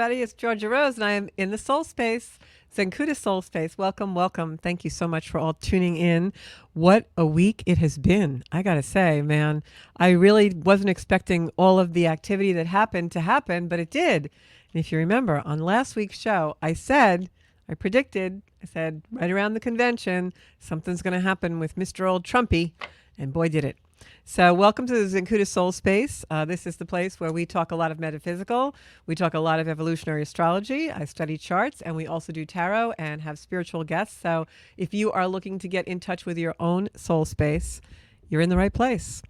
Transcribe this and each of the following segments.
everybody. It's Georgia Rose, and I am in the soul space, Zenkuda soul space. Welcome, welcome. Thank you so much for all tuning in. What a week it has been. I got to say, man, I really wasn't expecting all of the activity that happened to happen, but it did. And if you remember, on last week's show, I said right around the convention, something's going to happen with Mr. Old Trumpy, and boy, did it. So welcome to the Zenkuda Soul Space. This is the place where we talk a lot of metaphysical. We talk a lot of evolutionary astrology. I study charts, and we also do tarot and have spiritual guests. So if you are looking to get in touch with your own soul space, you're in the right place.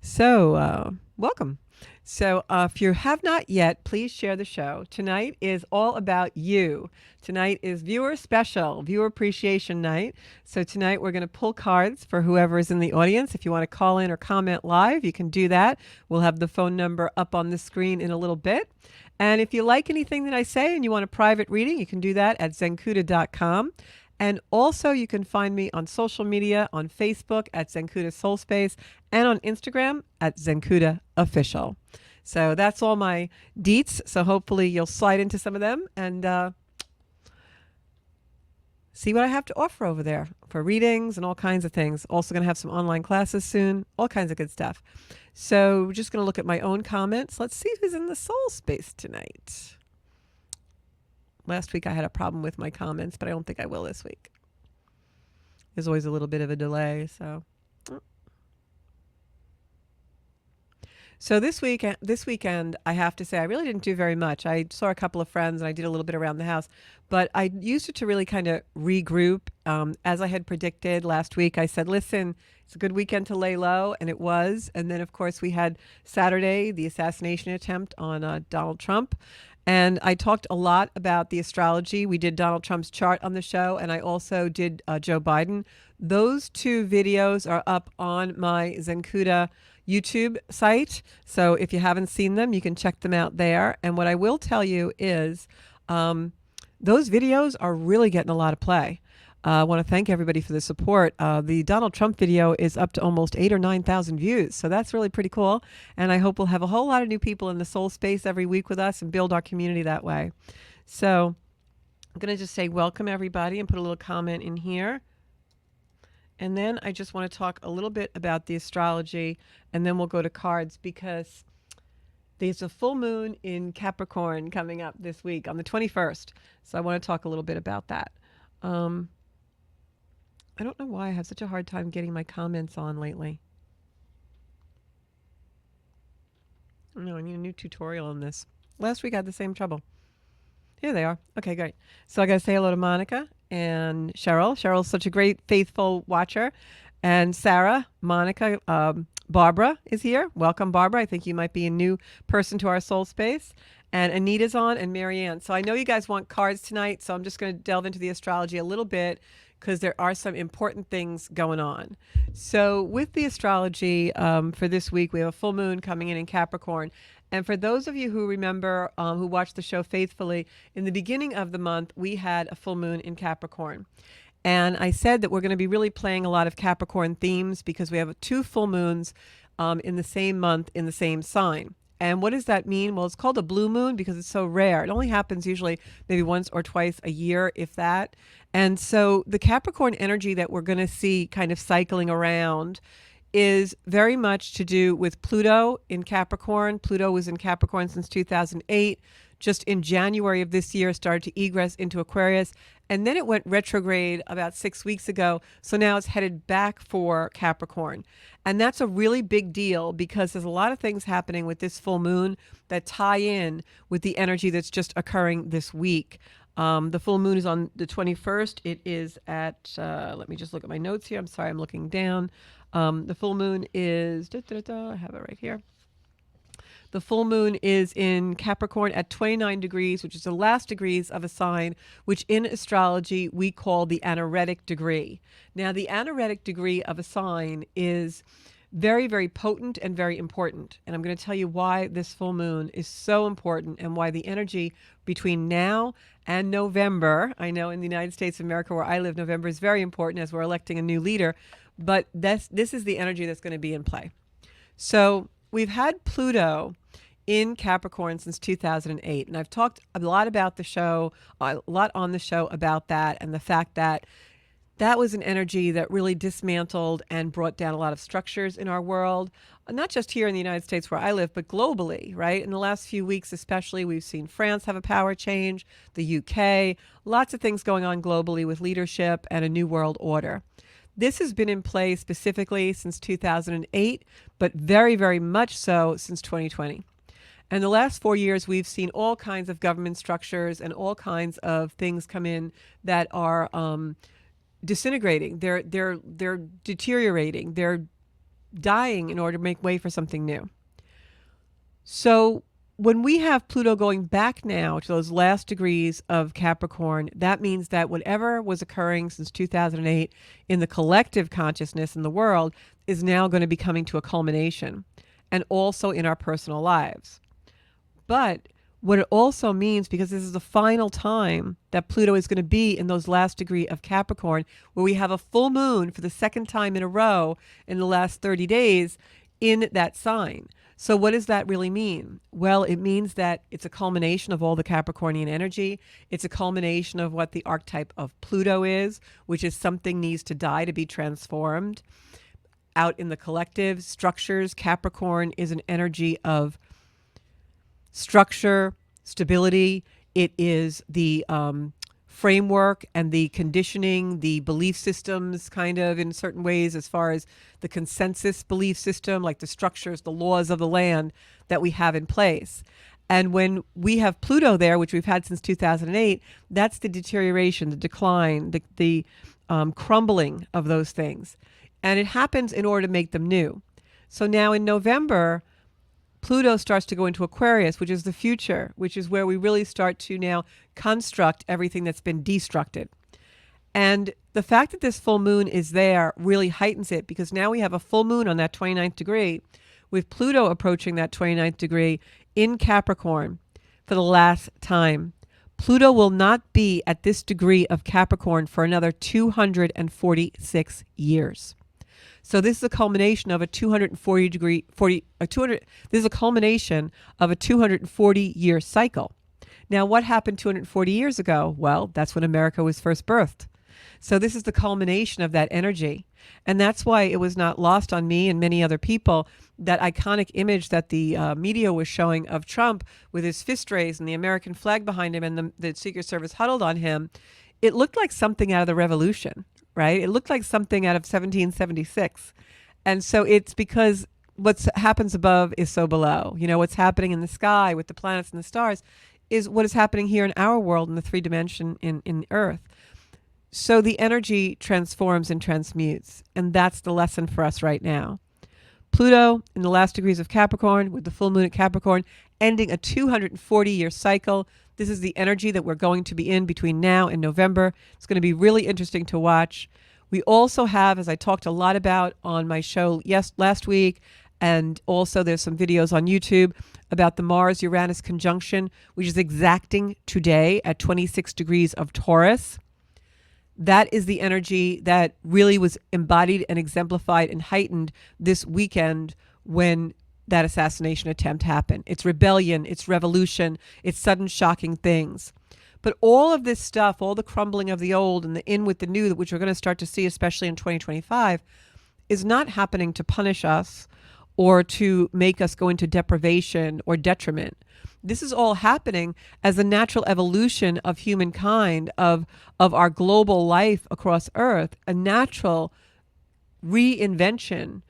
So welcome. So if you have not yet, please share the show. Tonight is all about you. Tonight is viewer special, viewer appreciation night. So tonight we're going to pull cards for whoever is in the audience. If you want to call in or comment live, you can do that. We'll have the phone number up on the screen in a little bit. And if you like anything that I say and you want a private reading, you can do that at zenkuda.com. And also you can find me on social media, on Facebook at Zenkuda Soul Space, and on Instagram at Zenkuda Official. So that's all my deets. So hopefully you'll slide into some of them and see what I have to offer over there for readings and all kinds of things. Also going to have some online classes soon, all kinds of good stuff. So we're just going to look at my own comments. Let's see who's in the soul space tonight. Last week I had a problem with my comments, but I don't think I will this week. There's always a little bit of a delay, so. So this weekend, I have to say, I really didn't do very much. I saw a couple of friends and I did a little bit around the house, but I used it to really kind of regroup. As I had predicted last week, I said, listen, it's a good weekend to lay low, and it was. And then, of course, we had Saturday, the assassination attempt on Donald Trump. And I talked a lot about the astrology. We did Donald Trump's chart on the show, and I also did Joe Biden. Those two videos are up on my Zenkuda YouTube site. So if you haven't seen them, you can check them out there. And what I will tell you is those videos are really getting a lot of play. I want to thank everybody for the support. The Donald Trump video is up to almost 8,000 or 9,000 views. So that's really pretty cool. And I hope we'll have a whole lot of new people in the soul space every week with us and build our community that way. So I'm going to just say welcome, everybody, and put a little comment in here. And then I just want to talk a little bit about the astrology, and then we'll go to cards because there's a full moon in Capricorn coming up this week on the 21st. So I want to talk a little bit about that. I don't know why I have such a hard time getting my comments on lately. No, I need a new tutorial on this. Last week I had the same trouble. Here they are. Okay, great. So I got to say hello to Monica and Cheryl. Cheryl's such a great, faithful watcher. And Sarah, Monica, Barbara is here. Welcome, Barbara. I think you might be a new person to our soul space. And Anita's on, and Marianne. So I know you guys want cards tonight, so I'm just going to delve into the astrology a little bit because there are some important things going on. So with the astrology for this week, we have a full moon coming in Capricorn. And for those of you who remember, who watched the show faithfully, in the beginning of the month, we had a full moon in Capricorn. And I said that we're going to be really playing a lot of Capricorn themes because we have two full moons in the same month in the same sign. And what does that mean? Well, it's called a blue moon because it's so rare. It only happens usually maybe once or twice a year, if that. And so the Capricorn energy that we're going to see kind of cycling around is very much to do with Pluto in Capricorn. Pluto was in Capricorn since 2008. Just in January of this year, started to egress into Aquarius. And then it went retrograde about 6 weeks ago. So now it's headed back for Capricorn. And that's a really big deal because there's a lot of things happening with this full moon that tie in with the energy that's just occurring this week. The full moon is on the 21st. It is at, let me just look at my notes here. I'm sorry, I'm looking down. The full moon is, I have it right here. The full moon is in Capricorn at 29 degrees, which is the last degrees of a sign, which in astrology we call the anaretic degree. Now, the anaretic degree of a sign is very, very potent and very important. And I'm going to tell you why this full moon is so important and why the energy between now and November, I know in the United States of America where I live, November is very important as we're electing a new leader, but this is the energy that's going to be in play. So we've had Pluto in Capricorn since 2008. And I've talked a lot about the show, a lot on the show about that, and the fact that that was an energy that really dismantled and brought down a lot of structures in our world, not just here in the United States where I live, but globally, right? In the last few weeks, especially, we've seen France have a power change, the UK, lots of things going on globally with leadership and a new world order. This has been in place specifically since 2008, but very, very much so since 2020. And the last 4 years, we've seen all kinds of government structures and all kinds of things come in that are disintegrating. They're deteriorating. They're dying in order to make way for something new. So when we have Pluto going back now to those last degrees of Capricorn, that means that whatever was occurring since 2008 in the collective consciousness in the world is now going to be coming to a culmination, and also in our personal lives. But what it also means, because this is the final time that Pluto is going to be in those last degree of Capricorn, where we have a full moon for the second time in a row in the last 30 days in that sign. So what does that really mean? Well, it means that it's a culmination of all the Capricornian energy. It's a culmination of what the archetype of Pluto is, which is something needs to die to be transformed. Out in the collective structures, Capricorn is an energy of structure, stability. It is the framework and the conditioning, the belief systems, kind of in certain ways, as far as the consensus belief system, like the structures, the laws of the land that we have in place. And when we have Pluto there, which we've had since 2008, that's the deterioration, the decline, the crumbling of those things. And it happens in order to make them new. So now in November, Pluto starts to go into Aquarius, which is the future, which is where we really start to now construct everything that's been destructed. And the fact that this full moon is there really heightens it, because now we have a full moon on that 29th degree, with Pluto approaching that 29th degree in Capricorn for the last time. Pluto will not be at this degree of Capricorn for another 246 years. So this is a culmination of a 240-year cycle. Now, what happened 240 years ago? Well, that's when America was first birthed. So this is the culmination of that energy. And that's why it was not lost on me and many other people, that iconic image that the media was showing of Trump with his fist raised and the American flag behind him and the Secret Service huddled on him. It looked like something out of the Revolution, right? It looked like something out of 1776. And so it's because what happens above is so below. You know, what's happening in the sky with the planets and the stars is what is happening here in our world in the 3D in Earth. So the energy transforms and transmutes. And that's the lesson for us right now. Pluto in the last degrees of Capricorn, with the full moon at Capricorn, ending a 240-year cycle. This is the energy that we're going to be in between now and November. It's going to be really interesting to watch. We also have, as I talked a lot about on my show last week, and also there's some videos on YouTube about the Mars-Uranus conjunction, which is exacting today at 26 degrees of Taurus. That is the energy that really was embodied and exemplified and heightened this weekend when that assassination attempt happened. It's rebellion, it's revolution, it's sudden shocking things. But all of this stuff, all the crumbling of the old and the in with the new, which we're going to start to see, especially in 2025, is not happening to punish us or to make us go into deprivation or detriment. This is all happening as a natural evolution of humankind, of our global life across Earth, a natural reinvention,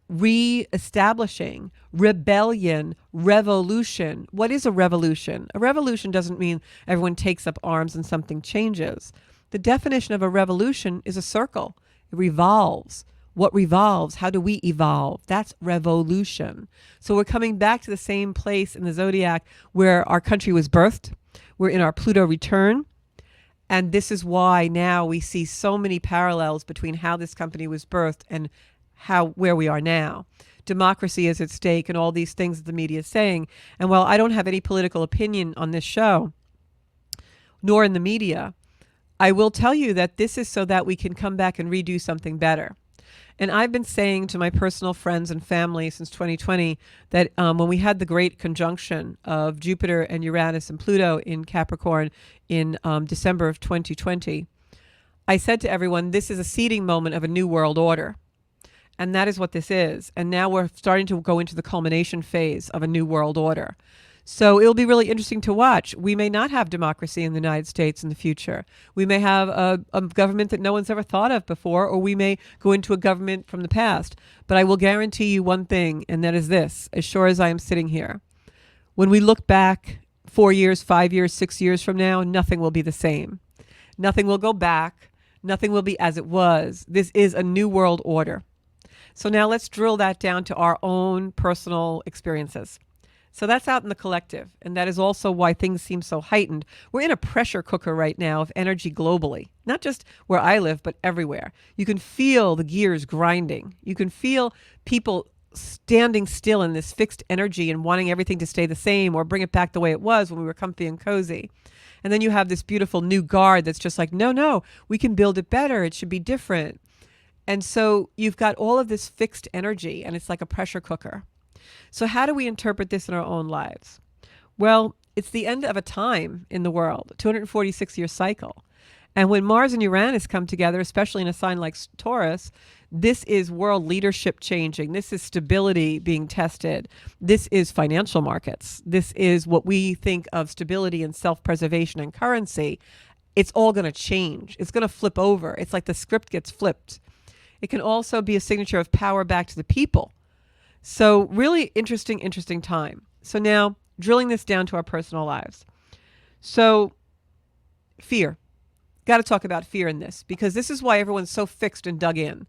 re-establishing, rebellion, revolution. What is a revolution? A revolution doesn't mean everyone takes up arms and something changes. The definition of a revolution is a circle. It revolves. What revolves? How do we evolve? That's revolution. So we're coming back to the same place in the zodiac where our country was birthed. We're in our Pluto return. And this is why now we see so many parallels between how this company was birthed and where we are now. Democracy is at stake and all these things that the media is saying. And while I don't have any political opinion on this show, nor in the media, I will tell you that this is so that we can come back and redo something better. And I've been saying to my personal friends and family since 2020 that when we had the great conjunction of Jupiter and Uranus and Pluto in Capricorn in December of 2020, I said to everyone, this is a seeding moment of a new world order. And that is what this is. And now we're starting to go into the culmination phase of a new world order. So it'll be really interesting to watch. We may not have democracy in the United States in the future. We may have a government that no one's ever thought of before, or we may go into a government from the past. But I will guarantee you one thing, and that is this, as sure as I am sitting here. When we look back 4 years, 5 years, 6 years from now, nothing will be the same. Nothing will go back. Nothing will be as it was. This is a new world order. So now let's drill that down to our own personal experiences. So that's out in the collective, and that is also why things seem so heightened. We're in a pressure cooker right now of energy globally, not just where I live, but everywhere. You can feel the gears grinding. You can feel people standing still in this fixed energy and wanting everything to stay the same or bring it back the way it was when we were comfy and cozy. And then you have this beautiful new guard that's just like, no, we can build it better. It should be different. And so you've got all of this fixed energy, and it's like a pressure cooker. So how do we interpret this in our own lives? Well, it's the end of a time in the world, a 246-year cycle. And when Mars and Uranus come together, especially in a sign like Taurus, this is world leadership changing. This is stability being tested. This is financial markets. This is what we think of stability and self-preservation and currency. It's all going to change. It's going to flip over. It's like the script gets flipped. It can also be a signature of power back to the people. So really interesting time. So now drilling this down to our personal lives. So fear. Got to talk about fear in this, because this is why everyone's so fixed and dug in.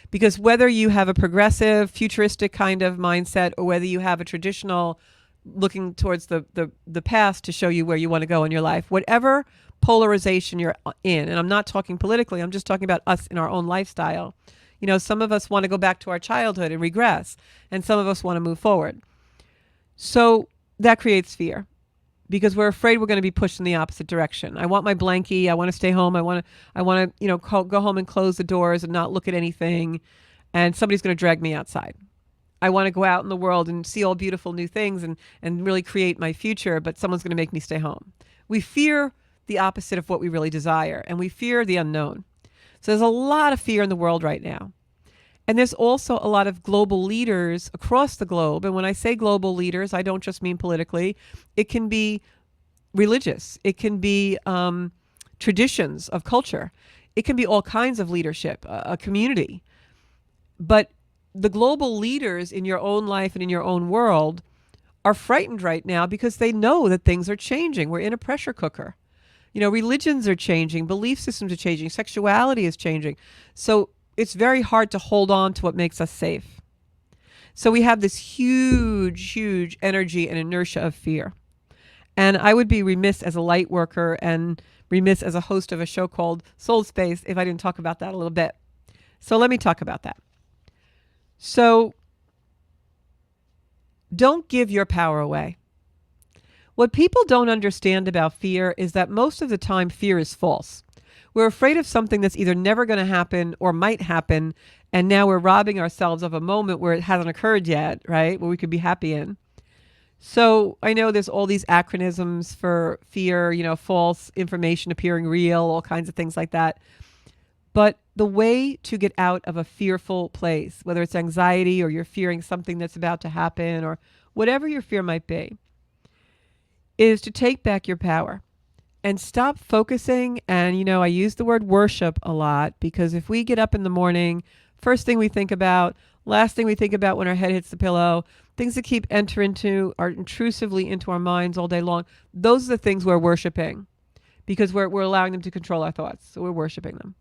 Because whether you have a progressive, futuristic kind of mindset, or whether you have a traditional looking towards the past to show you where you want to go in your life, whatever polarization you're in, and I'm not talking politically, I'm just talking about us in our own lifestyle. You know, some of us want to go back to our childhood and regress, and some of us want to move forward. So that creates fear, because we're afraid we're going to be pushed in the opposite direction. I want my blankie. I want to stay home. I want to, go home and close the doors and not look at anything, and somebody's going to drag me outside. I want to go out in the world and see all beautiful new things and really create my future, but someone's going to make me stay home. We fear the opposite of what we really desire, and we fear the unknown. So there's a lot of fear in the world right now. And there's also a lot of global leaders across the globe. And when I say global leaders, I don't just mean politically. It can be religious. It can be traditions of culture. It can be all kinds of leadership, a community. But the global leaders in your own life and in your own world are frightened right now because they know that things are changing. We're in a pressure cooker. Religions are changing, belief systems are changing, sexuality is changing. So it's very hard to hold on to what makes us safe. So we have this huge energy and inertia of fear. And I would be remiss as a light worker and remiss as a host of a show called Soul Space if I didn't talk about that a little bit. So let me talk about that. So don't give your power away. What people don't understand about fear is that most of the time fear is false. We're afraid of something that's either never going to happen or might happen, and now we're robbing ourselves of a moment where it hasn't occurred yet, right? Where we could be happy in. So I know there's all these acronyms for fear, false information appearing real, all kinds of things like that. But the way to get out of a fearful place, whether it's anxiety or you're fearing something that's about to happen or whatever your fear might be, is to take back your power and stop focusing. And, I use the word worship a lot, because if we get up in the morning, first thing we think about, last thing we think about when our head hits the pillow, things that keep entering intrusively into our minds all day long, those are the things we're worshiping, because we're allowing them to control our thoughts. So we're worshiping them.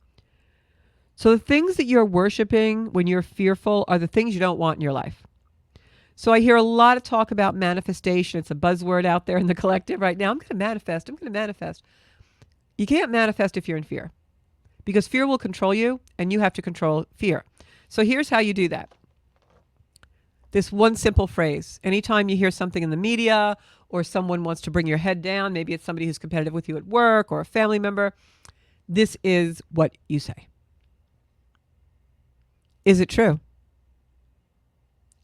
So the things that you're worshiping when you're fearful are the things you don't want in your life. So I hear a lot of talk about manifestation. It's a buzzword out there in the collective right now. I'm going to manifest. You can't manifest if you're in fear, because fear will control you and you have to control fear. So here's how you do that. This one simple phrase. Anytime you hear something in the media or someone wants to bring your head down, maybe it's somebody who's competitive with you at work or a family member, this is what you say. Is it true?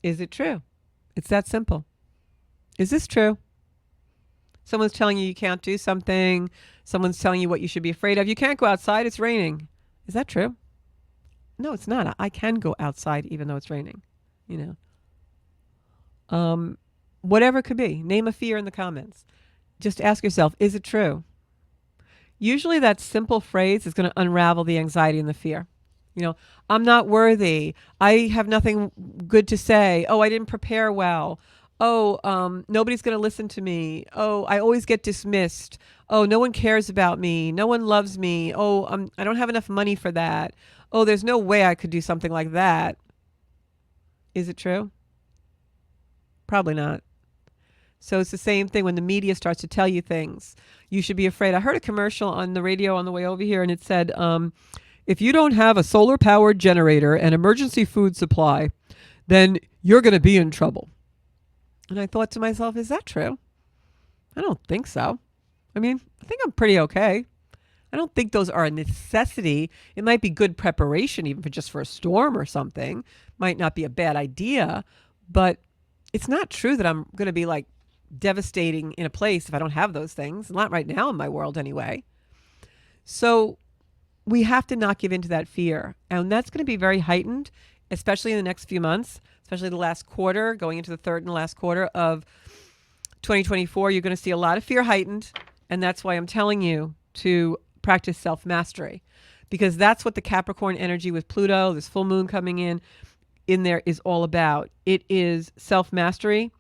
Is it true? It's that simple. Is this true? Someone's telling you can't do something. Someone's telling you what you should be afraid of. You can't go outside. It's raining. Is that true? No, it's not. I can go outside even though it's raining. You know, whatever it could be. Name a fear in the comments. Just ask yourself, is it true? Usually that simple phrase is going to unravel the anxiety and the fear. You know, I'm not worthy. I have nothing good to say. Oh, I didn't prepare well. Oh, nobody's going to listen to me. Oh, I always get dismissed. Oh, no one cares about me. No one loves me. Oh, I don't have enough money for that. Oh, there's no way I could do something like that. Is it true? Probably not. So it's the same thing when the media starts to tell you things. You should be afraid. I heard a commercial on the radio on the way over here, and it said, if you don't have a solar-powered generator and emergency food supply, then you're going to be in trouble. And I thought to myself, is that true? I don't think so. I mean, I think I'm pretty okay. I don't think those are a necessity. It might be good preparation, even for a storm or something. Might not be a bad idea, but it's not true that I'm going to be like devastating in a place if I don't have those things. Not right now in my world anyway. So we have to not give in to that fear. And that's going to be very heightened, especially in the next few months, especially the last quarter, going into the third and last quarter of 2024. You're going to see a lot of fear heightened. And that's why I'm telling you to practice self-mastery, because that's what the Capricorn energy with Pluto, this full moon coming in there, is all about. It is self-mastery.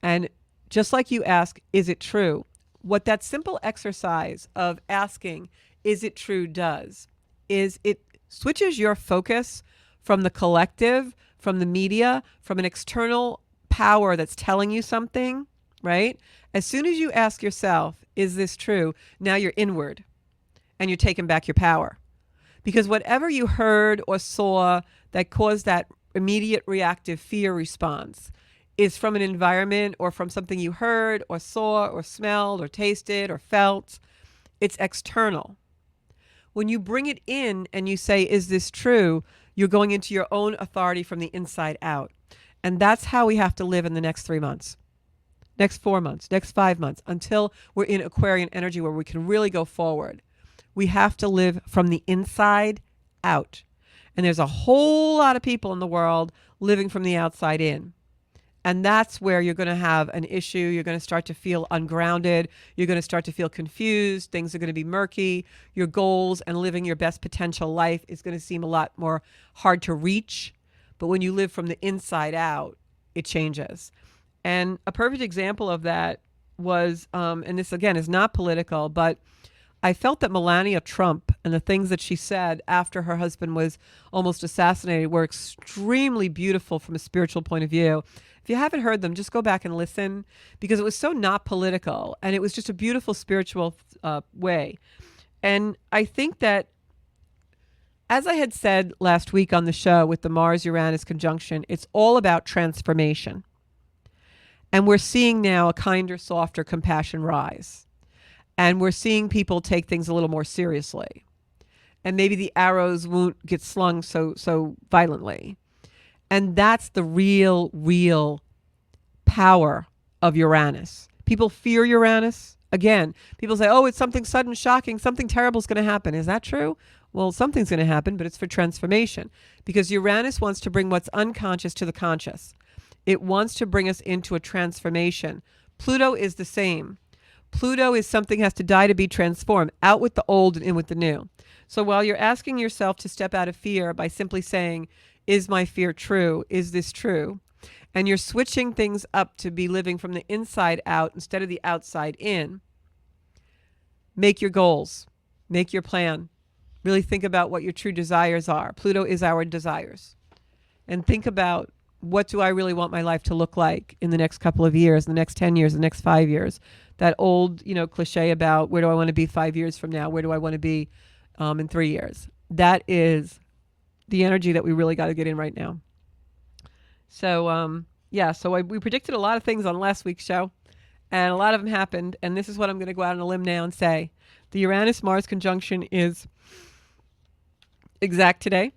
And just like you ask, is it true? What that simple exercise of asking, is it true, does is it switches your focus from the collective, from the media, from an external power that's telling you something, right? As soon as you ask yourself, is this true? Now you're inward and you're taking back your power. Because whatever you heard or saw that caused that immediate reactive fear response is from an environment or from something you heard or saw or smelled or tasted or felt. It's external. When you bring it in and you say, is this true? You're going into your own authority from the inside out. And that's how we have to live in the next 3 months, next 4 months, next 5 months, until we're in Aquarian energy where we can really go forward. We have to live from the inside out. And there's a whole lot of people in the world living from the outside in. And that's where you're going to have an issue. You're going to start to feel ungrounded. You're going to start to feel confused. Things are going to be murky. Your goals and living your best potential life is going to seem a lot more hard to reach. But when you live from the inside out, it changes. And a perfect example of that was, and this again is not political, but I felt that Melania Trump and the things that she said after her husband was almost assassinated were extremely beautiful from a spiritual point of view. If you haven't heard them, just go back and listen, because it was so not political and it was just a beautiful spiritual way. And I think that, as I had said last week on the show with the Mars-Uranus conjunction, it's all about transformation. And we're seeing now a kinder, softer compassion rise. And we're seeing people take things a little more seriously. And maybe the arrows won't get slung so violently. And that's the real power of Uranus. People fear Uranus. Again, people say, oh, it's something sudden, shocking, something terrible is going to happen. Is that true? Well, something's going to happen, but it's for transformation. Because Uranus wants to bring what's unconscious to the conscious. It wants to bring us into a transformation. Pluto is the same. Pluto is something has to die to be transformed, out with the old and in with the new. So while you're asking yourself to step out of fear by simply saying, is my fear true? Is this true? And you're switching things up to be living from the inside out instead of the outside in. Make your goals. Make your plan. Really think about what your true desires are. Pluto is our desires. And think about, what do I really want my life to look like in the next couple of years, the next 10 years, the next 5 years? That old, cliche about where do I want to be 5 years from now? Where do I want to be in 3 years? That is the energy that we really got to get in right now. So, we predicted a lot of things on last week's show, and a lot of them happened. And this is what I'm going to go out on a limb now and say. The Uranus-Mars conjunction is exact today.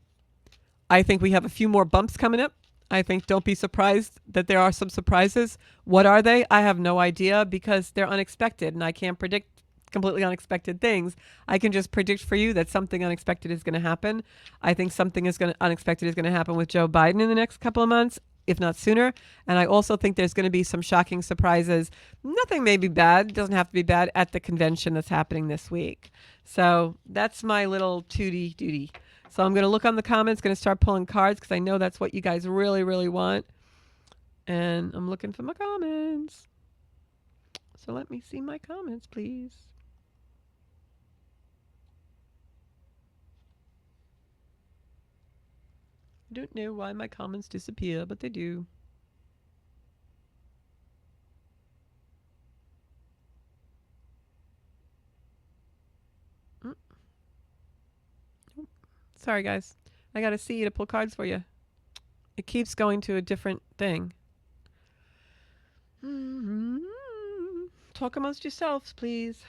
I think we have a few more bumps coming up. I think don't be surprised that there are some surprises. What are they? I have no idea because they're unexpected and I can't predict completely unexpected things. I can just predict for you that something unexpected is going to happen. I think something unexpected is going to happen with Joe Biden in the next couple of months, if not sooner. And I also think there's going to be some shocking surprises. Nothing may be bad, doesn't have to be bad, at the convention that's happening this week. So that's my little tootie duty. So I'm going to look on the comments, going to start pulling cards because I know that's what you guys really, really want. And I'm looking for my comments. So let me see my comments, please. I don't know why my comments disappear, but they do. Sorry, guys. I got to see you to pull cards for you. It keeps going to a different thing. Talk amongst yourselves, please.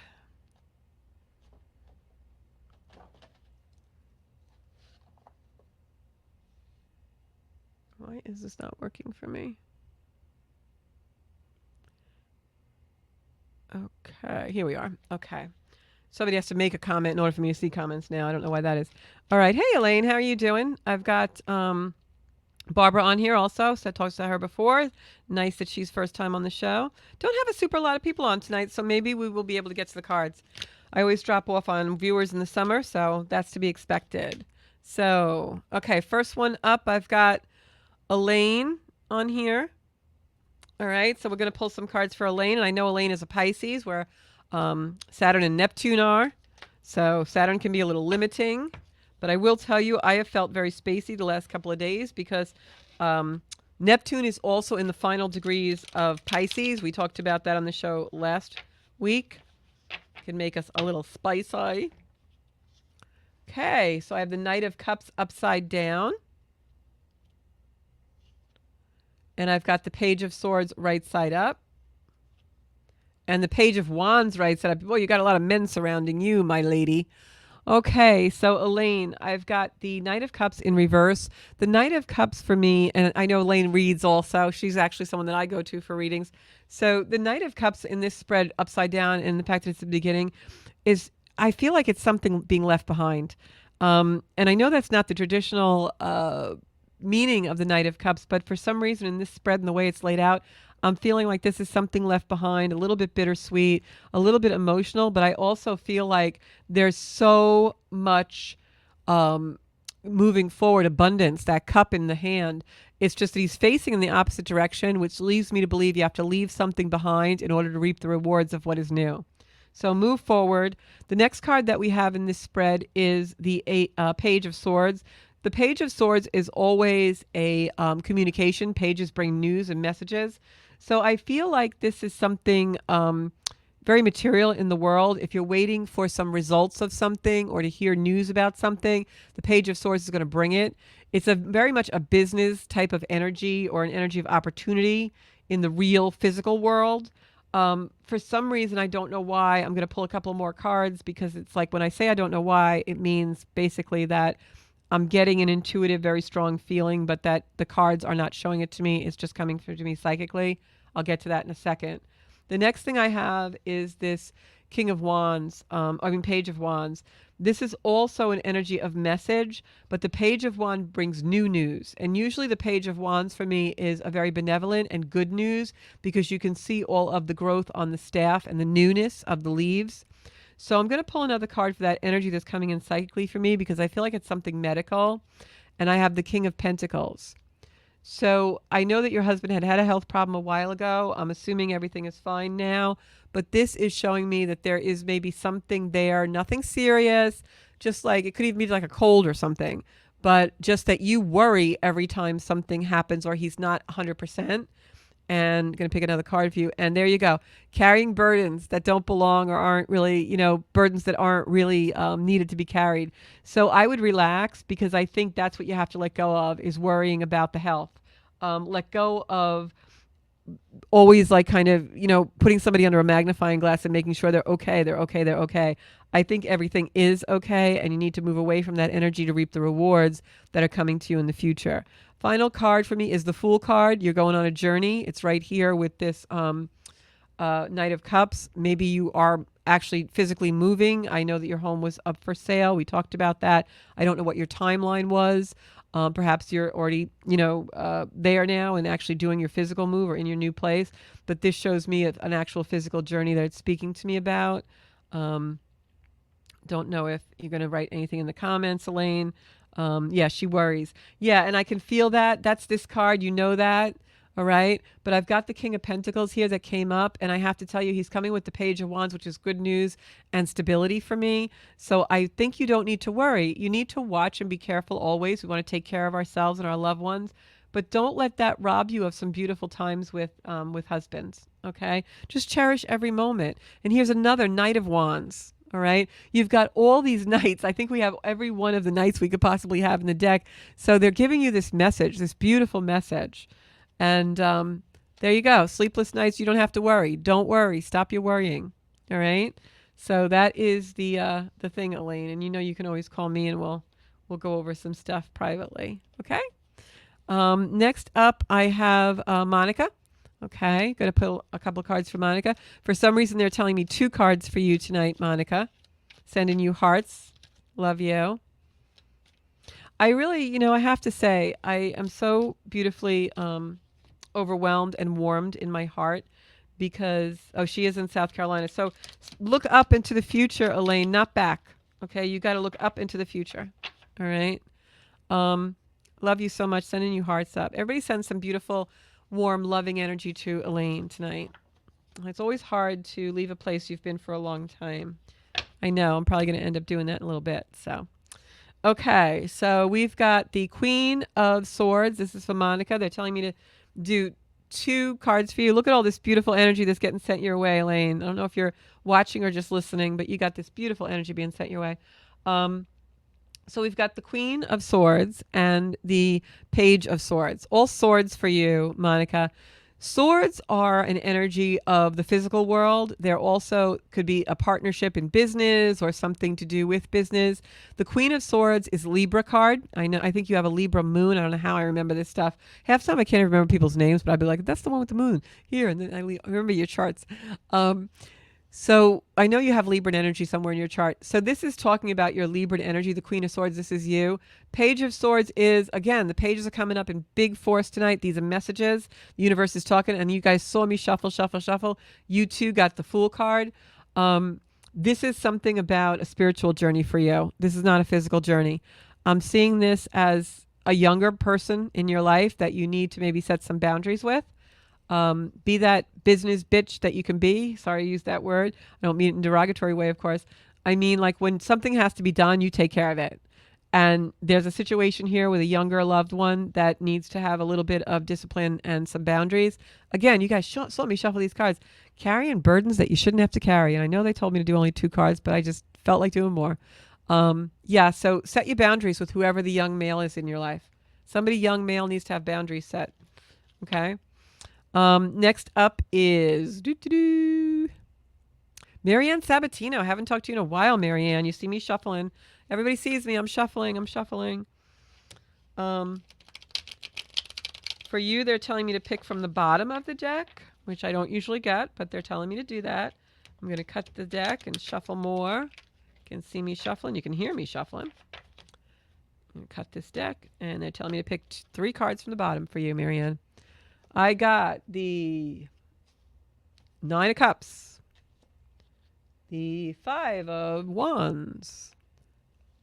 Why is this not working for me? Okay, here we are. Okay. Somebody has to make a comment in order for me to see comments now. I don't know why that is. All right. Hey, Elaine, how are you doing? I've got Barbara on here also. So I talked to her before. Nice that she's first time on the show. Don't have a super lot of people on tonight, so maybe we will be able to get to the cards. I always drop off on viewers in the summer, so that's to be expected. So, okay, first one up, I've got Elaine on here. All right, so we're going to pull some cards for Elaine. And I know Elaine is a Pisces where Saturn and Neptune are. So Saturn can be a little limiting. But I will tell you, I have felt very spacey the last couple of days because Neptune is also in the final degrees of Pisces. We talked about that on the show last week. Can make us a little spicy. Okay, so I have the Knight of Cups upside down. And I've got the Page of Swords right side up. And the Page of Wands right side up. Well, you got a lot of men surrounding you, my lady. Okay, so Elaine, I've got the Knight of Cups in reverse. The Knight of Cups for me, and I know Elaine reads also. She's actually someone that I go to for readings. So the Knight of Cups in this spread upside down, and the fact that it's the beginning, is I feel like it's something being left behind. And I know that's not the traditional meaning of the Knight of Cups, but for some reason in this spread and the way it's laid out, I'm feeling like this is something left behind, a little bit bittersweet, a little bit emotional, but I also feel like there's so much moving forward, abundance, that cup in the hand. It's just that he's facing in the opposite direction, which leads me to believe you have to leave something behind in order to reap the rewards of what is new. So move forward. The next card that we have in this spread is the Page of Swords. The Page of Swords is always a communication. Pages bring news and messages. So I feel like this is something very material in the world. If you're waiting for some results of something or to hear news about something, the Page of Swords is going to bring it. It's very much a business type of energy or an energy of opportunity in the real physical world. For some reason, I don't know why, I'm going to pull a couple more cards because it's like when I say I don't know why, it means basically that I'm getting an intuitive, very strong feeling, but that the cards are not showing it to me. It's just coming through to me psychically. I'll get to that in a second. The next thing I have is this King of Wands, Page of Wands. This is also an energy of message, but the Page of Wands brings new news. And usually the Page of Wands for me is a very benevolent and good news because you can see all of the growth on the staff and the newness of the leaves. So I'm going to pull another card for that energy that's coming in psychically for me because I feel like it's something medical. And I have the King of Pentacles. So I know that your husband had a health problem a while ago. I'm assuming everything is fine now. But this is showing me that there is maybe something there, nothing serious, just like it could even be like a cold or something. But just that you worry every time something happens or he's not 100%. And going to pick another card for you. And there you go. Carrying burdens that don't belong or aren't really, burdens that aren't really needed to be carried. So I would relax because I think that's what you have to let go of is worrying about the health. Let go of always like kind of, putting somebody under a magnifying glass and making sure they're okay, they're okay, they're okay. I think everything is okay, and you need to move away from that energy to reap the rewards that are coming to you in the future. Final card for me is the Fool card. You're going on a journey. It's right here with this Knight of Cups. Maybe you are actually physically moving. I know that your home was up for sale. We talked about that. I don't know what your timeline was. Perhaps you're already, there now and actually doing your physical move or in your new place. But this shows me an actual physical journey that it's speaking to me about. Don't know if you're going to write anything in the comments, Elaine. Yeah, she worries. Yeah, and I can feel that. That's this card. You know that. All right. But I've got the King of Pentacles here that came up. And I have to tell you, he's coming with the Page of Wands, which is good news and stability for me. So I think you don't need to worry. You need to watch and be careful always. We want to take care of ourselves and our loved ones. But don't let that rob you of some beautiful times with husbands. Okay. Just cherish every moment. And here's another Knight of Wands. All right. You've got all these knights. I think we have every one of the knights we could possibly have in the deck. So they're giving you this message, this beautiful message. And there you go. Sleepless nights. You don't have to worry. Don't worry. Stop your worrying. All right. So that is the thing, Elaine. And you can always call me and we'll go over some stuff privately. Okay. Next up, I have Monica. Okay, going to put a couple of cards for Monica. For some reason, they're telling me 2 cards for you tonight, Monica. Sending you hearts. Love you. I really, I have to say, I am so beautifully overwhelmed and warmed in my heart because, she is in South Carolina. So look up into the future, Elaine, not back. Okay, you got to look up into the future. All right. Love you so much. Sending you hearts up. Everybody send some beautiful, warm, loving energy to Elaine tonight. It's always hard to leave a place you've been for a long time. I know. I'm probably going to end up doing that in a little bit. So, okay. So we've got the Queen of Swords. This is for Monica. They're telling me to do 2 cards for you. Look at all this beautiful energy that's getting sent your way, Elaine. I don't know if you're watching or just listening, but you got this beautiful energy being sent your way. So we've got the Queen of Swords and the Page of Swords. All swords for you, Monica. Swords are an energy of the physical world. They're also could be a partnership in business or something to do with business. The Queen of Swords is Libra card. I think you have a Libra moon. I don't know how I remember this stuff. Half the time I can't remember people's names, but I'd be like, that's the one with the moon here. And then I remember your charts. So I know you have Libra energy somewhere in your chart. So this is talking about your Libra energy, the Queen of Swords. This is you. Page of Swords is, again, the pages are coming up in big force tonight. These are messages. The universe is talking, and you guys saw me shuffle, shuffle, shuffle. You too got the Fool card. This is something about a spiritual journey for you. This is not a physical journey. I'm seeing this as a younger person in your life that you need to maybe set some boundaries with. Be that business bitch that you can be. Sorry, I use that word. I don't mean it in a derogatory way, of course. I mean, like when something has to be done, you take care of it. And there's a situation here with a younger loved one that needs to have a little bit of discipline and some boundaries. Again, you guys saw me shuffle these cards. Carrying burdens that you shouldn't have to carry. And I know they told me to do only 2 cards, but I just felt like doing more. So set your boundaries with whoever the young male is in your life. Somebody young male needs to have boundaries set. Okay? Next up is Marianne Sabatino. I haven't talked to you in a while, Marianne. You see me shuffling. Everybody sees me. I'm shuffling. For you, they're telling me to pick from the bottom of the deck, which I don't usually get, but they're telling me to do that. I'm going to cut the deck and shuffle more. You can see me shuffling. You can hear me shuffling. I'm going to cut this deck, and they're telling me to pick 3 cards from the bottom for you, Marianne. I got the 9 of Cups, the 5 of Wands,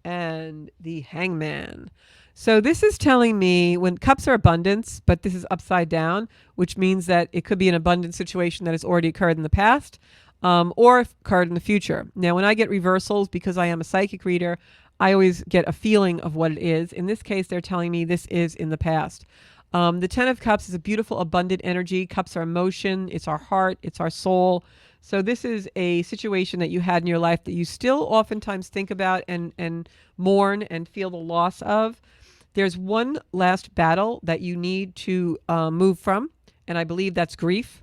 and the Hangman. So this is telling me when cups are abundance, but this is upside down, which means that it could be an abundant situation that has already occurred in the past or occurred in the future. Now, when I get reversals, because I am a psychic reader, I always get a feeling of what it is. In this case, they're telling me this is in the past. The 10 of Cups is a beautiful, abundant energy. Cups are emotion. It's our heart. It's our soul. So this is a situation that you had in your life that you still oftentimes think about and mourn and feel the loss of. There's one last battle that you need to move from, and I believe that's grief.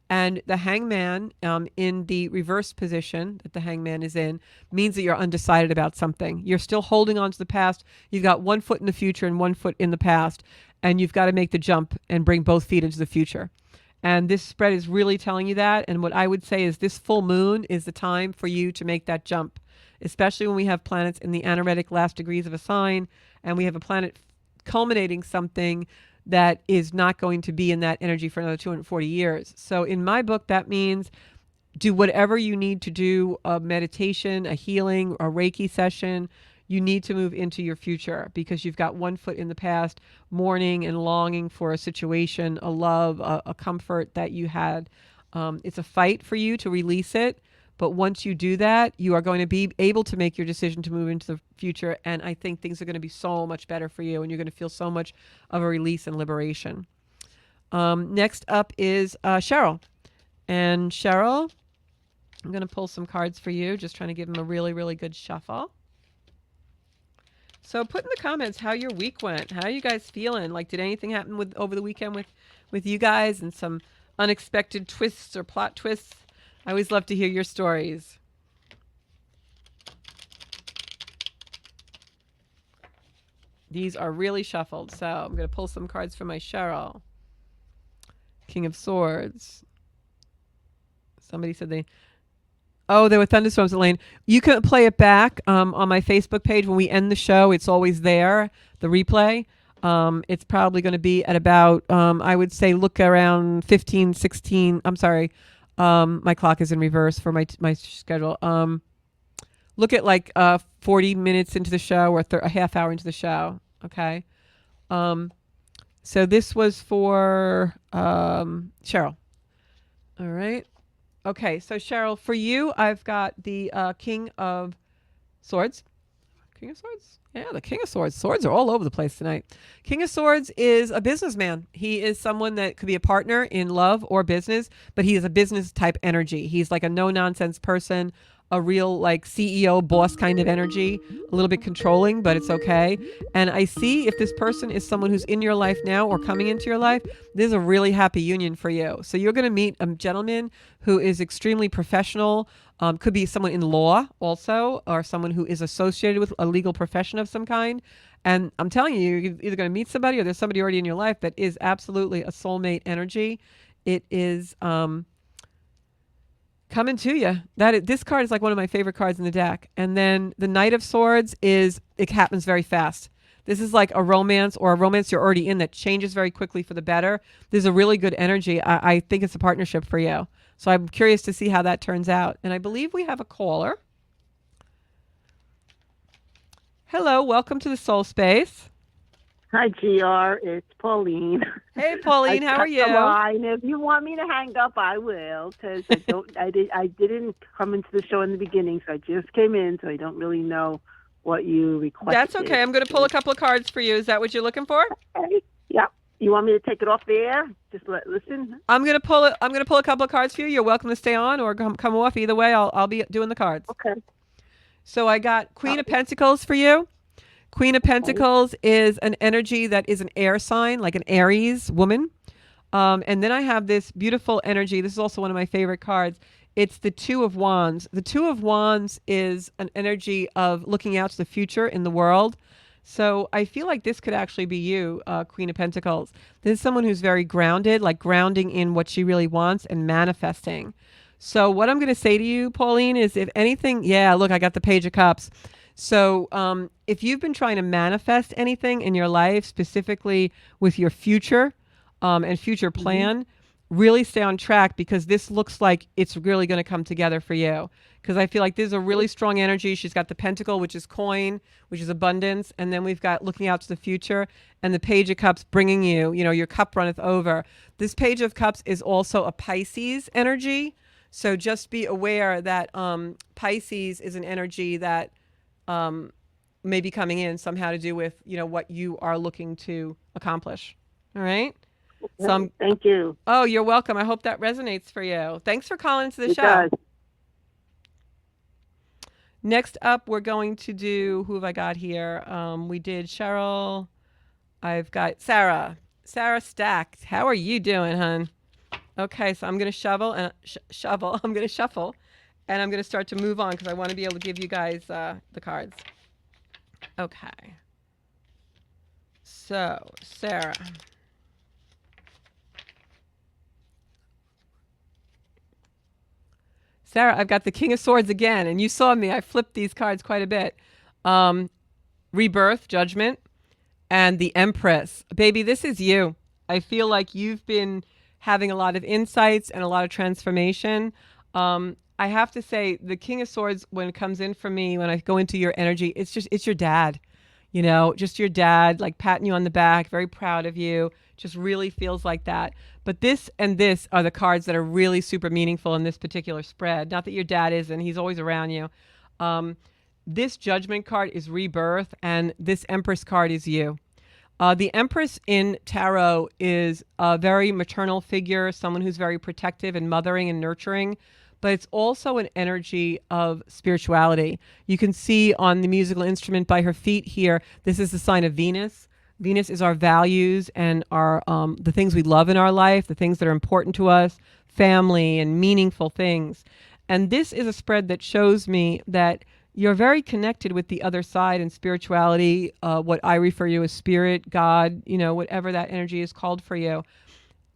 And the hangman in the reverse position that the hangman is in means that you're undecided about something. You're still holding on to the past. You've got one foot in the future and one foot in the past. And you've got to make the jump and bring both feet into the future. And this spread is really telling you that. And what I would say is this full moon is the time for you to make that jump, especially when we have planets in the anaretic last degrees of a sign and we have a planet culminating something that is not going to be in that energy for another 240 years. So in my book, that means do whatever you need to do, a meditation, a healing, a Reiki session. You need to move into your future because you've got one foot in the past, mourning and longing for a situation, a love, a comfort that you had. It's a fight for you to release it. But once you do that, you are going to be able to make your decision to move into the future. And I think things are going to be so much better for you. And you're going to feel so much of a release and liberation. Next up is Cheryl. And Cheryl, I'm going to pull some cards for you. Just trying to give them a really, really good shuffle. So put in the comments how your week went. How are you guys feeling? Like, did anything happen over the weekend with you guys and some unexpected twists or plot twists? I always love to hear your stories. These are really shuffled, so I'm going to pull some cards for my Cheryl. King of Swords. Somebody said there were thunderstorms, Elaine. You can play it back on my Facebook page. When we end the show, it's always there, the replay. It's probably going to be at about, I would say, look around 15, 16. I'm sorry. My clock is in reverse for my schedule. Look at like 40 minutes into the show or a half hour into the show. Okay. So this was for Cheryl. All right. Okay. So Cheryl, for you, I've got the King of Swords. King of Swords? Yeah, the King of Swords. Swords are all over the place tonight. King of Swords is a businessman. He is someone that could be a partner in love or business, but he is a business type energy. He's like a no-nonsense person, a real like CEO boss kind of energy, a little bit controlling, but it's okay. And I see if this person is someone who's in your life now or coming into your life, this is a really happy union for you. So you're going to meet a gentleman who is extremely professional, could be someone in law also, or someone who is associated with a legal profession of some kind. And I'm telling you, you're either going to meet somebody or there's somebody already in your life that is absolutely a soulmate energy. It is coming to you. This card is like one of my favorite cards in the deck. And then the Knight of Swords it happens very fast. This is like a romance or a romance you're already in that changes very quickly for the better. There's a really good energy. I think it's a partnership for you. So I'm curious to see how that turns out. And I believe we have a caller. Hello, welcome to the Soul Space. Hi, GR. It's Pauline. Hey, Pauline, how are you? Line. If you want me to hang up, I will, because I didn't come into the show in the beginning, so I just came in, so I don't really know what you requested. That's okay. I'm going to pull a couple of cards for you. Is that what you're looking for? Okay. Yeah. You want me to take it off the air? Just listen. I'm going to pull a couple of cards for you. You're welcome to stay on or come off. Either way, I'll be doing the cards. Okay. So I got Queen of Pentacles for you. Queen of Pentacles is an energy that is an air sign, like an Aries woman. And then I have this beautiful energy. This is also one of my favorite cards. It's the Two of Wands. The Two of Wands is an energy of looking out to the future in the world. So I feel like this could actually be you, Queen of Pentacles. This is someone who's very grounded, like grounding in what she really wants and manifesting. So what I'm going to say to you, Pauline, is if anything, yeah, look, I got the Page of Cups. So if you've been trying to manifest anything in your life, specifically with your future and future plan, really stay on track because this looks like it's really going to come together for you. Because I feel like there's a really strong energy. She's got the Pentacle, which is coin, which is abundance. And then we've got looking out to the future and the Page of Cups bringing you, your cup runneth over. This Page of Cups is also a Pisces energy. So just be aware that Pisces is an energy that may be coming in somehow to do with, what you are looking to accomplish. All right. So thank you. Oh, you're welcome. I hope that resonates for you. Thanks for calling into the show. Does. Next up, we're going to do, who have I got here? We did Cheryl. I've got Sarah. Sarah Stacked, how are you doing, hon? Okay, so I'm going to shovel. I'm going to shuffle, and I'm going to start to move on because I want to be able to give you guys the cards. Okay. So, Sarah. Sarah, I've got the King of Swords again, and you saw me. I flipped these cards quite a bit. Rebirth, Judgment, and the Empress. Baby, this is you. I feel like you've been having a lot of insights and a lot of transformation. I have to say, the King of Swords, when it comes in for me, when I go into your energy, it's your dad. You know, just your dad, like patting you on the back, very proud of you. Just really feels like that. But this and this are the cards that are really super meaningful in this particular spread. Not that your dad isn't, he's always around you. This Judgment card is rebirth, and this Empress card is you. The Empress in Tarot is a very maternal figure, someone who's very protective and mothering and nurturing, but it's also an energy of spirituality. You can see on the musical instrument by her feet here, this is the sign of Venus. Venus is our values and our the things we love in our life, the things that are important to us, family and meaningful things. And this is a spread that shows me that you're very connected with the other side and spirituality, what I refer to as spirit, God, you know, whatever that energy is called for you.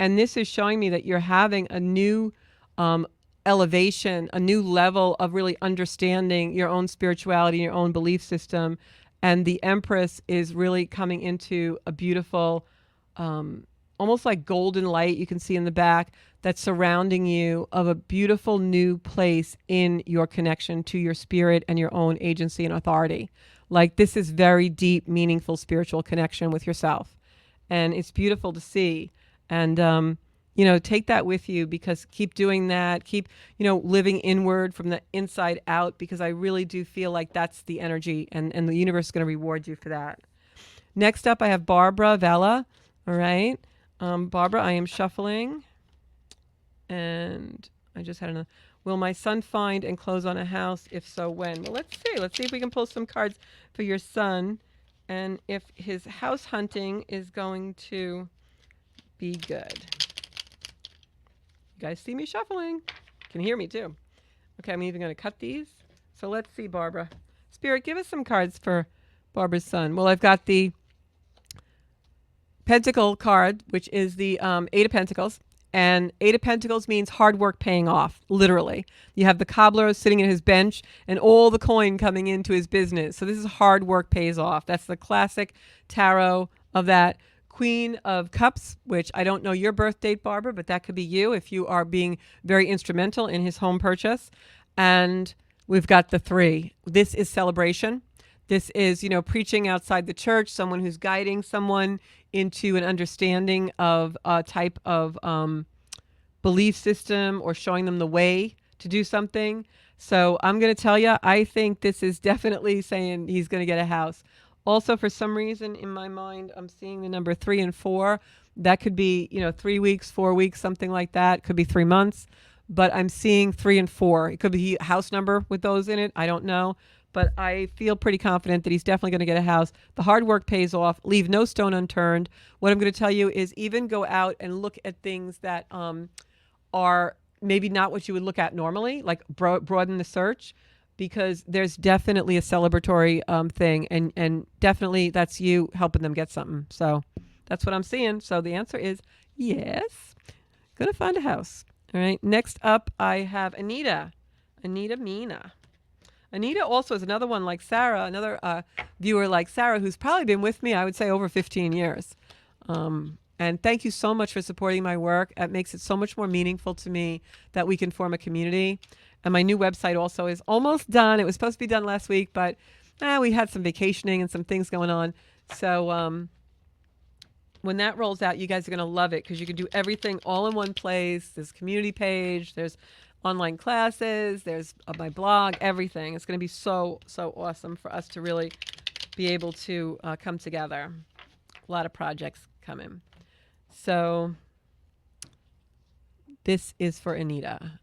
And this is showing me that you're having a new elevation, a new level of really understanding your own spirituality, your own belief system. And the Empress is really coming into a beautiful, almost like golden light you can see in the back that's surrounding you, of a beautiful new place in your connection to your spirit and your own agency and authority. Like, this is very deep, meaningful spiritual connection with yourself. And it's beautiful to see. And, you know, take that with you, because keep doing that. Keep, you know, living inward from the inside out, because I really do feel like that's the energy, and the universe is going to reward you for that. Next up, I have Barbara Vella. All right. Barbara, I am shuffling. And I just had another. Will my son find and close on a house? If so, when? Well, let's see. Let's see if we can pull some cards for your son, and if his house hunting is going to be good. You guys see me shuffling. You can hear me too. Okay, I'm even going to cut these. So let's see, Barbara. Spirit, give us some cards for Barbara's son. Well, I've got the Pentacle card, which is the Eight of Pentacles. And Eight of Pentacles means hard work paying off, literally. You have the cobbler sitting at his bench and all the coin coming into his business. So this is hard work pays off. That's the classic tarot of that. Queen of Cups, which I don't know your birth date, Barbara, but that could be you if you are being very instrumental in his home purchase. And we've got the Three. This is celebration. This is, you know, preaching outside the church, someone who's guiding someone into an understanding of a type of belief system, or showing them the way to do something. So I'm going to tell you, I think this is definitely saying he's going to get a house. Also, for some reason in my mind, I'm seeing the number 3 and 4. That could be, you know, 3 weeks, 4 weeks, something like that. Could be 3 months. But I'm seeing 3 and 4. It could be a house number with those in it. I don't know. But I feel pretty confident that he's definitely going to get a house. The hard work pays off. Leave no stone unturned. What I'm going to tell you is, even go out and look at things that are maybe not what you would look at normally, like broaden the search, because there's definitely a celebratory thing. And definitely that's you helping them get something. So that's what I'm seeing. So the answer is yes. Going to find a house. All right. Next up, I have Anita. Anita Mina. Anita also is another one like Sarah, another viewer like Sarah, who's probably been with me, I would say, over 15 years. And thank you so much for supporting my work. It makes it so much more meaningful to me that we can form a community. And my new website also is almost done. It was supposed to be done last week, but we had some vacationing and some things going on. So when that rolls out, you guys are going to love it, because you can do everything all in one place. There's a community page. There's online classes, there's my blog, everything. It's going to be so, so awesome for us to really be able to come together. A lot of projects coming. So this is for Anita.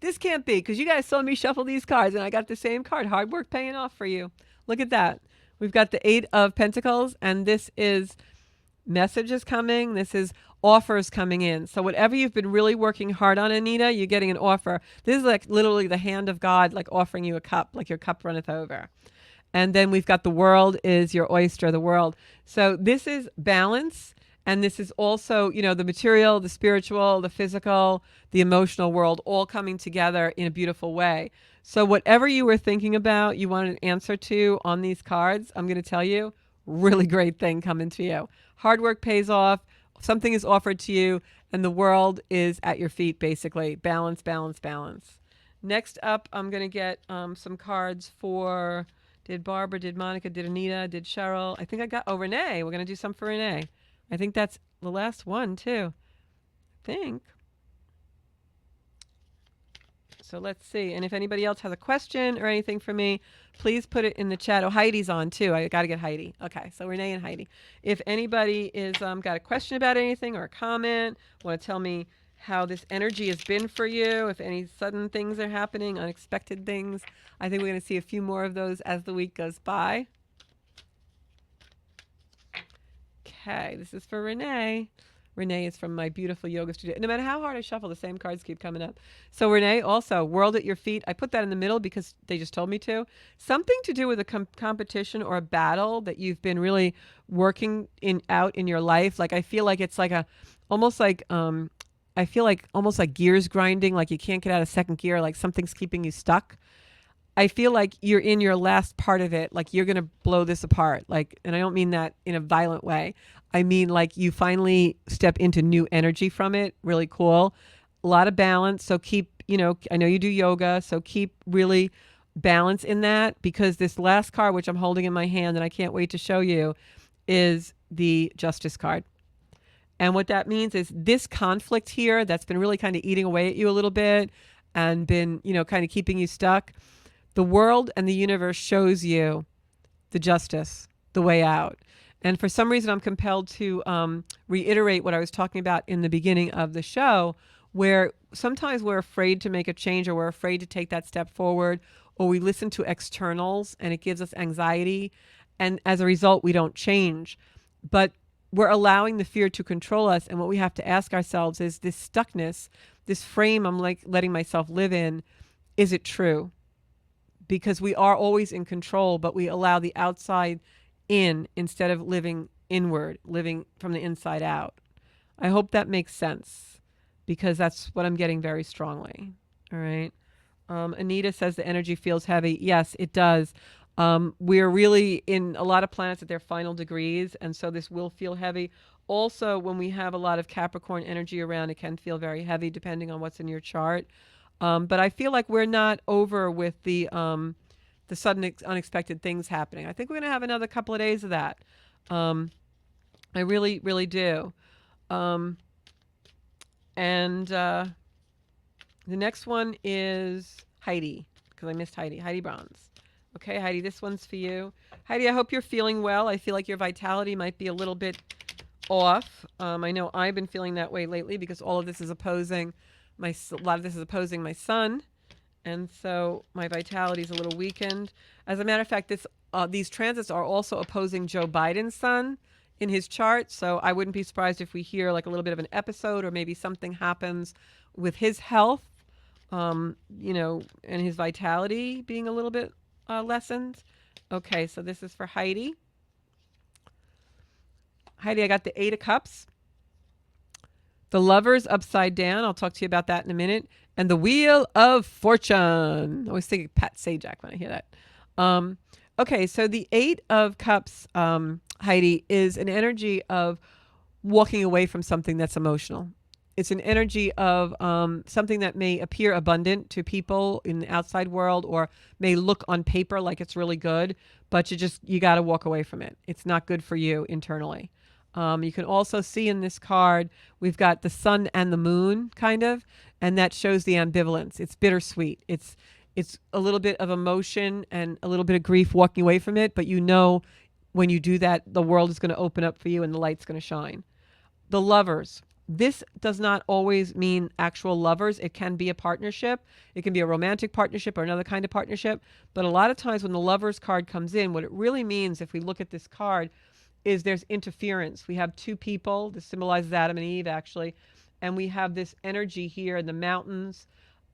This can't be, because you guys saw me shuffle these cards and I got the same card. Hard work paying off for you. Look at that. We've got the Eight of Pentacles, and this is messages coming. This is offers coming in. So whatever you've been really working hard on, Anita, you're getting an offer. This is like literally the hand of God, like offering you a cup, like your cup runneth over. And then we've got the world is your oyster, the world. So this is balance. And this is also, the material, the spiritual, the physical, the emotional world all coming together in a beautiful way. So whatever you were thinking about, you wanted an answer to on these cards, I'm going to tell you, really great thing coming to you. Hard work pays off. Something is offered to you, and the world is at your feet, basically. Balance, balance, balance. Next up, I'm going to get some cards for, did Barbara, did Monica, did Anita, did Cheryl. I think I got, Renee. We're going to do some for Renee. I think that's the last one, too. I think. So let's see. And if anybody else has a question or anything for me, please put it in the chat. Oh, Heidi's on too. I got to get Heidi. Okay, so Renee and Heidi. If anybody is got a question about anything or a comment, want to tell me how this energy has been for you, if any sudden things are happening, unexpected things, I think we're going to see a few more of those as the week goes by. Okay, this is for Renee. Renee is from my beautiful yoga studio. No matter how hard I shuffle, the same cards keep coming up. So Renee, also, world at your feet. I put that in the middle because they just told me to. Something to do with a competition or a battle that you've been really working out in your life. Like I feel like it's like almost like gears grinding, like you can't get out of second gear, like something's keeping you stuck. I feel like you're in your last part of it, like you're going to blow this apart. Like, and I don't mean that in a violent way. I mean, like you finally step into new energy from it. Really cool. A lot of balance. So keep, I know you do yoga, so keep really balance in that, because this last card, which I'm holding in my hand and I can't wait to show you, is the Justice card. And what that means is this conflict here that's been really kind of eating away at you a little bit and been, kind of keeping you stuck. The world and the universe shows you the justice, the way out. And for some reason, I'm compelled to reiterate what I was talking about in the beginning of the show, where sometimes we're afraid to make a change, or we're afraid to take that step forward, or we listen to externals and it gives us anxiety. And as a result, we don't change. But we're allowing the fear to control us. And what we have to ask ourselves is, this stuckness, this frame I'm like letting myself live in, is it true? Because we are always in control, but we allow the outside in instead of living inward, living from the inside out. I hope that makes sense, because that's what I'm getting very strongly. All right. Anita says the energy feels heavy. Yes, it does. We're really in a lot of planets at their final degrees, and so this will feel heavy. Also, when we have a lot of Capricorn energy around, it can feel very heavy depending on what's in your chart. But I feel like we're not over with the sudden unexpected things happening. I think we're going to have another couple of days of that. I really, really do. And the next one is Heidi, because I missed Heidi. Heidi Bronze. Okay, Heidi, this one's for you. Heidi, I hope you're feeling well. I feel like your vitality might be a little bit off. I know I've been feeling that way lately, because all of this is opposing a lot of this is opposing my sun, and so my vitality is a little weakened. As a matter of fact, these transits are also opposing Joe Biden's sun in his chart, so I wouldn't be surprised if we hear like a little bit of an episode, or maybe something happens with his health, and his vitality being a little bit lessened. Okay, so this is for Heidi. Heidi, I got the 8 of Cups. The Lovers upside down. I'll talk to you about that in a minute. And the Wheel of Fortune. I always think of Pat Sajak when I hear that. Okay, so the 8 of Cups, Heidi, is an energy of walking away from something that's emotional. It's an energy of something that may appear abundant to people in the outside world, or may look on paper like it's really good, but you got to walk away from it. It's not good for you internally. You can also see in this card, we've got the sun and the moon, kind of, and that shows the ambivalence. It's bittersweet. It's a little bit of emotion and a little bit of grief walking away from it, but when you do that, the world is going to open up for you and the light's going to shine. The Lovers. This does not always mean actual lovers. It can be a partnership. It can be a romantic partnership or another kind of partnership. But a lot of times when the Lovers card comes in, what it really means, if we look at this card, is there's interference. We have two people. This symbolizes Adam and Eve, actually. And we have this energy here in the mountains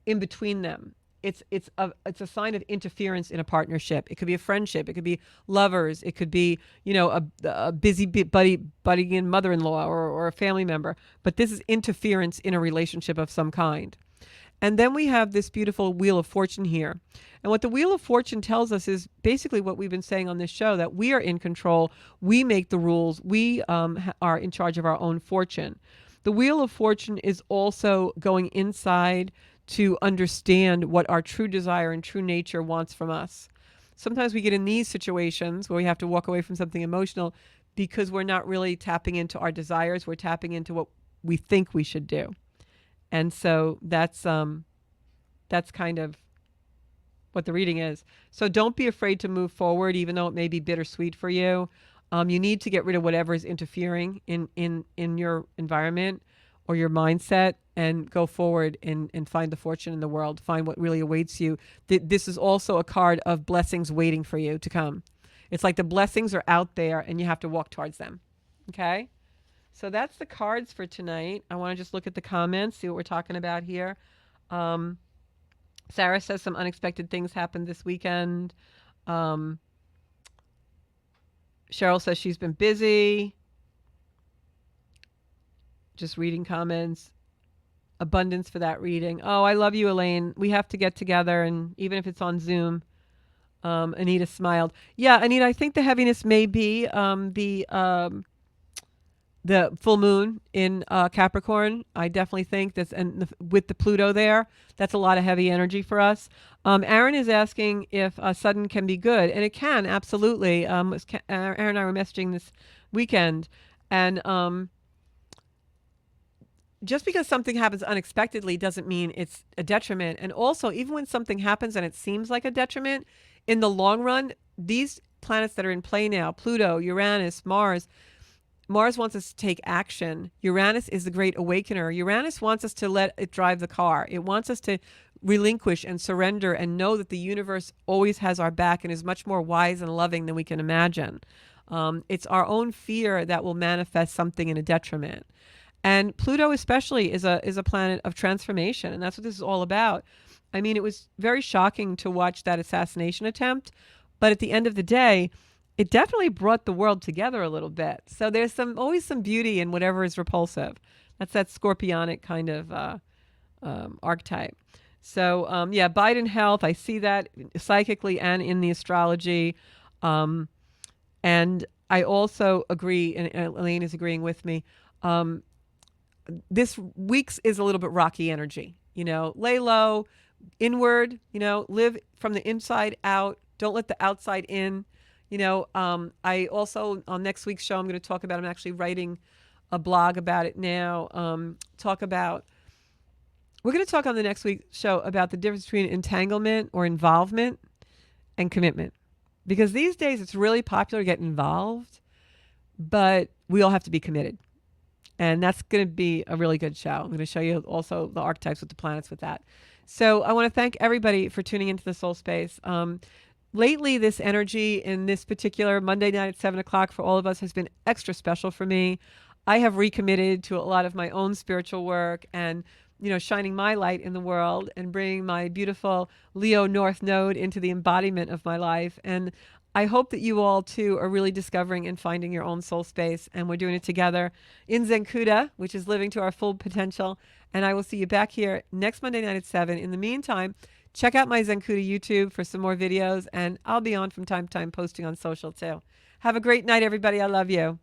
in between them. It's a sign of interference in a partnership. It could be a friendship. It could be lovers. It could be, a busy buddy and mother-in-law, or a family member. But this is interference in a relationship of some kind. And then we have this beautiful Wheel of Fortune here. And what the Wheel of Fortune tells us is basically what we've been saying on this show, that we are in control. We make the rules. We are in charge of our own fortune. The Wheel of Fortune is also going inside to understand what our true desire and true nature wants from us. Sometimes we get in these situations where we have to walk away from something emotional because we're not really tapping into our desires. We're tapping into what we think we should do. And so that's kind of what the reading is. So don't be afraid to move forward, even though it may be bittersweet for you. You need to get rid of whatever is interfering in your environment or your mindset, and go forward and find the fortune in the world, find what really awaits you. This is also a card of blessings waiting for you to come. It's like the blessings are out there and you have to walk towards them. Okay? So that's the cards for tonight. I want to just look at the comments, see what we're talking about here. Sarah says some unexpected things happened this weekend. Cheryl says she's been busy. Just reading comments. Abundance for that reading. Oh, I love you, Elaine. We have to get together, and even if it's on Zoom. Anita smiled. Yeah, Anita, I think the heaviness may be the full moon in Capricorn. I definitely think that's, and with the Pluto there, that's a lot of heavy energy for us. Aaron is asking if sudden can be good, and it can, absolutely. Aaron and I were messaging this weekend, and just because something happens unexpectedly doesn't mean it's a detriment. And also, even when something happens and it seems like a detriment, in the long run, these planets that are in play now, Pluto, Uranus, Mars wants us to take action. Uranus is the great awakener. Uranus wants us to let it drive the car. It wants us to relinquish and surrender and know that the universe always has our back and is much more wise and loving than we can imagine. It's our own fear that will manifest something in a detriment. And Pluto especially is a planet of transformation, and that's what this is all about. I mean, it was very shocking to watch that assassination attempt, but at the end of the day, it definitely brought the world together a little bit. So there's always some beauty in whatever is repulsive. That's that scorpionic kind of archetype. So yeah, Biden health, I see that psychically and in the astrology. And I also agree, and Elaine is agreeing with me, this week's is a little bit rocky energy. Lay low, inward, live from the inside out. Don't let the outside in. I also, on next week's show, I'm actually writing a blog about it now. We're going to talk on the next week's show about the difference between entanglement or involvement and commitment. Because these days it's really popular to get involved, but we all have to be committed. And that's going to be a really good show. I'm going to show you also the archetypes with the planets with that. So I want to thank everybody for tuning into the Soul Space. Lately, this energy in this particular Monday night at 7 o'clock for all of us has been extra special for me. I have recommitted to a lot of my own spiritual work and, shining my light in the world and bringing my beautiful Leo North Node into the embodiment of my life. And I hope that you all, too, are really discovering and finding your own soul space. And we're doing it together in Zenkuda, which is living to our full potential. And I will see you back here next Monday night at 7. In the meantime, check out my Zenkuda YouTube for some more videos. And I'll be on from time to time posting on social, too. Have a great night, everybody. I love you.